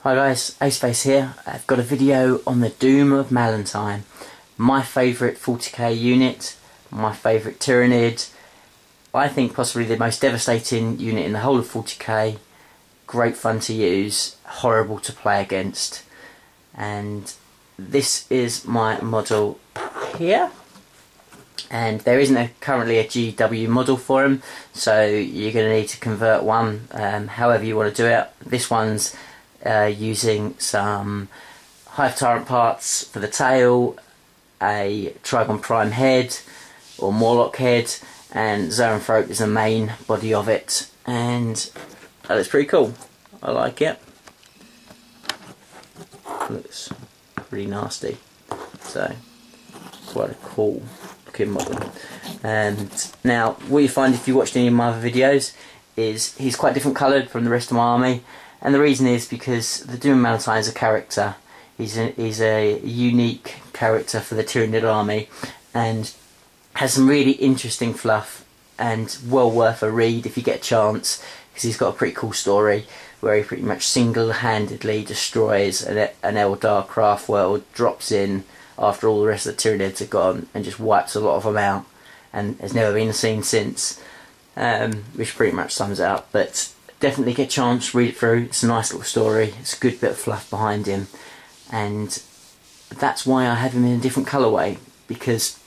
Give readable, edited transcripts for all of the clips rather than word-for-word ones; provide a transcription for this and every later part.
Hi guys, Aceface here. I've got a video on the Doom of Malan'tai. My favourite 40k unit, my favourite Tyranid. I think possibly the most devastating unit in the whole of 40k. Great fun to use, horrible to play against. And this is my model here. And there isn't currently a GW model for him, so you're going to need to convert one however you want to do it. This one's using some Hive Tyrant parts for the tail, a Trigon Prime head or Morlock head, and Zoanthrope is the main body of it, and that looks pretty cool. I like it. Looks pretty nasty, so quite a cool looking model. And now what you find if you watched any of my other videos is he's quite different coloured from the rest of my army. And the reason is because the Doom of Malan'tai is a character. He's a unique character for the Tyranid army, and has some really interesting fluff, and well worth a read if you get a chance, because he's got a pretty cool story where he pretty much single-handedly destroys an Eldar craft world, drops in after all the rest of the Tyranids are gone, and just wipes a lot of them out, and has never been seen since, which pretty much sums it up. But definitely get a chance, read it through. It's a nice little story, it's a good bit of fluff behind him, and that's why I have him in a different colourway, because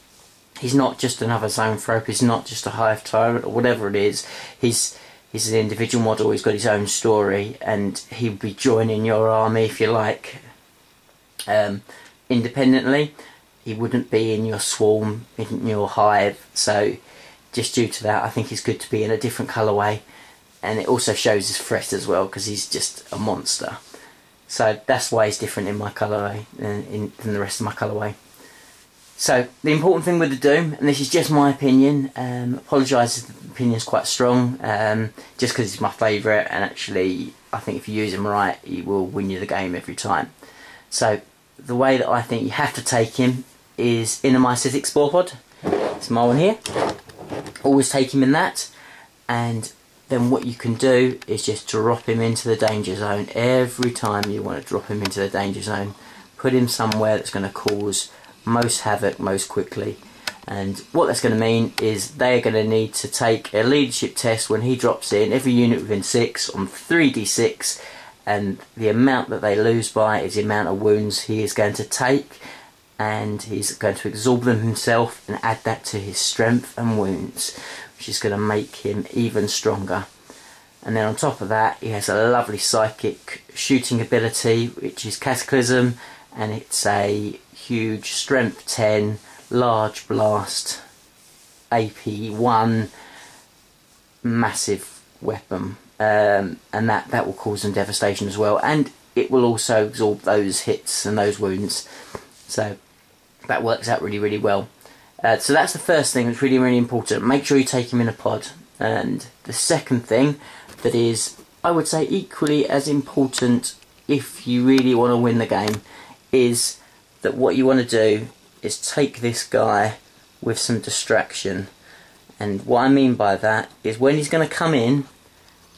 he's not just another Zoanthrope, he's not just a Hive Tyrant or whatever it is. He's an individual model, he's got his own story, and he would be joining your army, if you like, independently. He wouldn't be in your swarm, in your hive, so just due to that I think he's good to be in a different colourway. And it also shows his threat as well, because he's just a monster. So that's why he's different in my colourway than the rest of my colourway. So the important thing with the Doom, and this is just my opinion, apologise if the opinion's quite strong, just because it's my favourite, and actually I think if you use him right he will win you the game every time. So the way that I think you have to take him is in a Mycetic Spore Pod. It's my one here. Always take him in that, and then what you can do is just drop him into the danger zone. Every time you want to drop him into the danger zone, put him somewhere that's going to cause most havoc most quickly. And what that's going to mean is they're going to need to take a leadership test when he drops in, every unit within 6 on 3d6, and the amount that they lose by is the amount of wounds he is going to take, and he's going to absorb them himself and add that to his strength and wounds, which is going to make him even stronger. And then on top of that he has a lovely psychic shooting ability, which is Cataclysm, and it's a huge strength 10 large blast AP1 massive weapon, and that will cause some devastation as well, and it will also absorb those hits and those wounds, so that works out really, really well. So that's the first thing that's really, really important. Make sure you take him in a pod. And the second thing that is, I would say, equally as important if you really want to win the game, is that what you want to do is take this guy with some distraction. And what I mean by that is when he's going to come in,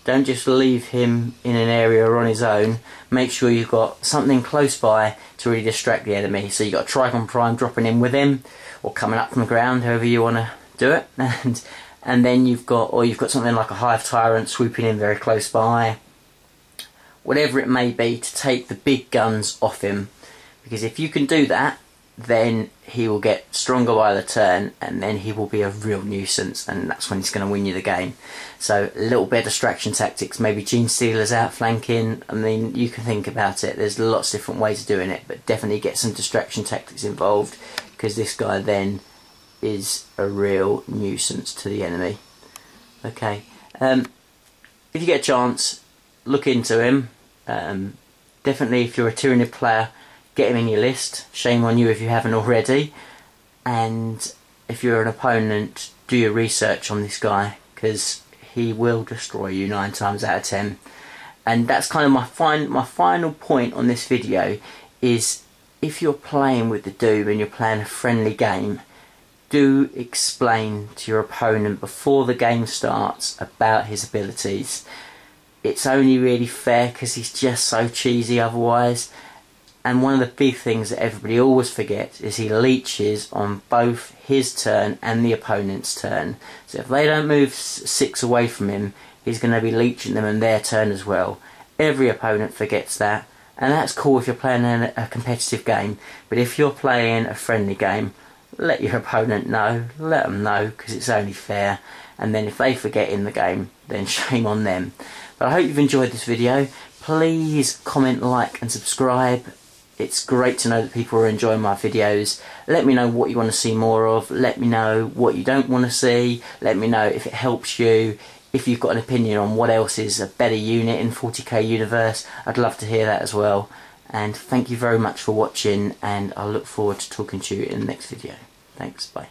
don't just leave him in an area or on his own. Make sure you've got something close by to really distract the enemy. So you've got a Trigon Prime dropping in with him, or coming up from the ground, however you want to do it. And then you've got something like a Hive Tyrant swooping in very close by. Whatever it may be, to take the big guns off him. Because if you can do that, then he will get stronger by the turn, and then he will be a real nuisance, and that's when he's going to win you the game. So a little bit of distraction tactics, maybe Gene Stealer's outflanking. I mean, you can think about it, there's lots of different ways of doing it, but definitely get some distraction tactics involved, because this guy then is a real nuisance to the enemy. Okay, if you get a chance, look into him. Definitely if you're a Tyranid player, get him in your list. Shame on you if you haven't already. And if you're an opponent, do your research on this guy, because he will destroy you 9 times out of 10. And that's kind of my final point on this video, is if you're playing with the Doom and you're playing a friendly game, do explain to your opponent before the game starts about his abilities. it's only really fair because he's just so cheesy otherwise. And one of the big things that everybody always forgets is he leeches on both his turn and the opponent's turn. So if they don't move 6 away from him, he's going to be leeching them in their turn as well. Every opponent forgets that, and that's cool if you're playing a competitive game. But if you're playing a friendly game, let your opponent know, let them know, because it's only fair. And then if they forget in the game, then shame on them. But I hope you've enjoyed this video. Please comment, like and subscribe. It's great to know that people are enjoying my videos. Let me know what you want to see more of. Let me know what you don't want to see. Let me know if it helps you. If you've got an opinion on what else is a better unit in 40k universe, I'd love to hear that as well. And thank you very much for watching, and I look forward to talking to you in the next video. Thanks, bye.